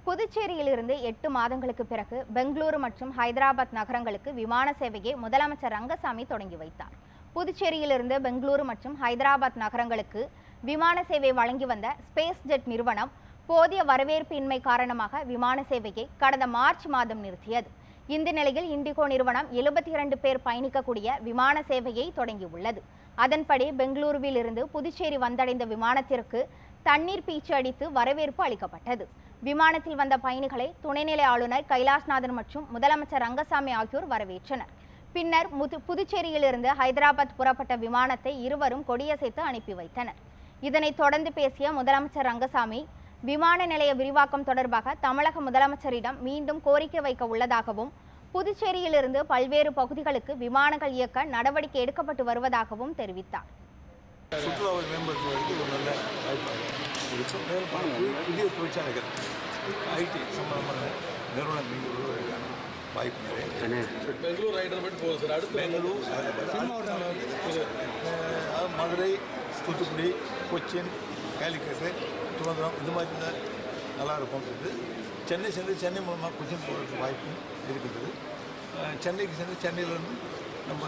புதுச்சேரியிலிருந்து 8 மாதங்களுக்கு பிறகு பெங்களூரு மற்றும் ஹைதராபாத் நகரங்களுக்கு விமான சேவையை முதலமைச்சர் ரங்கசாமி தொடங்கி வைத்தார். புதுச்சேரியிலிருந்து பெங்களூரு மற்றும் ஹைதராபாத் நகரங்களுக்கு விமான சேவை வழங்கி வந்த ஸ்பேஸ் ஜெட் நிறுவனம் போதிய வரவேற்பின்மை காரணமாக விமான சேவையை கடந்த மார்ச் மாதம் நிறுத்தியது. இந்த நிலையில் இண்டிகோ நிறுவனம் 72 பேர் பயணிக்கக்கூடிய விமான சேவையை தொடங்கியுள்ளது. அதன்படி பெங்களூருவில் இருந்து புதுச்சேரி வந்தடைந்த விமானத்திற்கு தண்ணீர் பீச்சு அடித்து வரவேற்பு அளிக்கப்பட்டது. விமானத்தில் வந்த பயணிகளை துணைநிலை ஆளுநர் கைலாஷ்நாதன் மற்றும் முதலமைச்சர் ரங்கசாமி ஆகியோர் வரவேற்றனர். பின்னர் புதுச்சேரியிலிருந்து ஹைதராபாத் புறப்பட்ட விமானத்தை இருவரும் கொடியசைத்து அனுப்பி வைத்தனர். இதனைத் தொடர்ந்து பேசிய முதலமைச்சர் ரங்கசாமி, விமான நிலைய விரிவாக்கம் தொடர்பாக தமிழக முதலமைச்சரிடம் மீண்டும் கோரிக்கை வைக்க உள்ளதாகவும், புதுச்சேரியிலிருந்து பல்வேறு பகுதிகளுக்கு விமானங்கள் இயக்க நடவடிக்கை எடுக்கப்பட்டு வருவதாகவும் தெரிவித்தார். சுற்றுலாவை மேம்படுத்துவதற்கு ஒரு நல்ல வாய்ப்பாக புதிய தொழிற்சாலைகள் ஐடி சம்பந்தமான நிறுவனங்கள் உருவாக்கான வாய்ப்பு நிறைய. பெங்களூர் ஹைதராபாத் போகுது சார். அடுத்து பெங்களூர், மதுரை, தூத்துக்குடி, கொச்சின், கேலிக்கட்டு, திருவனந்தபுரம் இந்த மாதிரி தான் நல்லா இருக்கும்ன்றது. சென்னை சென்று சென்னை மூலமாக கொச்சின் போகிறதுக்கு வாய்ப்பும் இருக்கின்றது. சென்னைக்கு சென்று சென்னையிலேருந்து நம்ம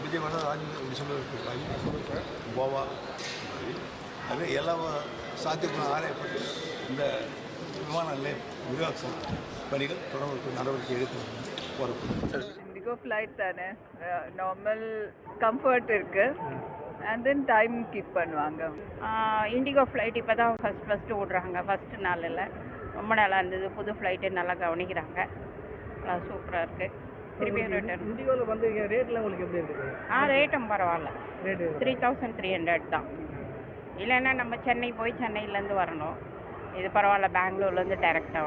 விஜயவாடா, ராஜேந்திர டிசம்பருக்கு வாய்ப்பு, கோவா, அது எல்லா சாத்தியங்களும் ஆராயப்பட்டு இந்த விமான நிலையம் விரிவாக்கம் பணிகள் தொடர்பு நடவடிக்கை எடுக்கணும். இண்டிகோ ஃப்ளைட் தானே, நார்மல் கம்ஃபர்ட் இருக்குது, அண்ட் தென் டைம் கீப் பண்ணுவாங்க. இண்டிகோ ஃப்ளைட் இப்போ தான் ஃபஸ்ட்டு விட்றாங்க. ஃபஸ்ட்டு நாளில் ரொம்ப நல்லா இருந்தது. புது ஃப்ளைட்டு நல்லா கவனிக்கிறாங்க. நல்லா சூப்பராக இருக்குது. திருப்பி ரிட்டர்ன் இண்டிகோவில் வந்து ரேட்லாம் உங்களுக்கு எப்படி இருக்குது? ரேட்டும் பரவாயில்ல. ரேட்டு 3300 தான். இல்லைன்னா நம்ம சென்னை போய் சென்னையிலேருந்து வரணும். இது பரவாயில்ல, பெங்களூர்லேருந்து டைரெக்டாக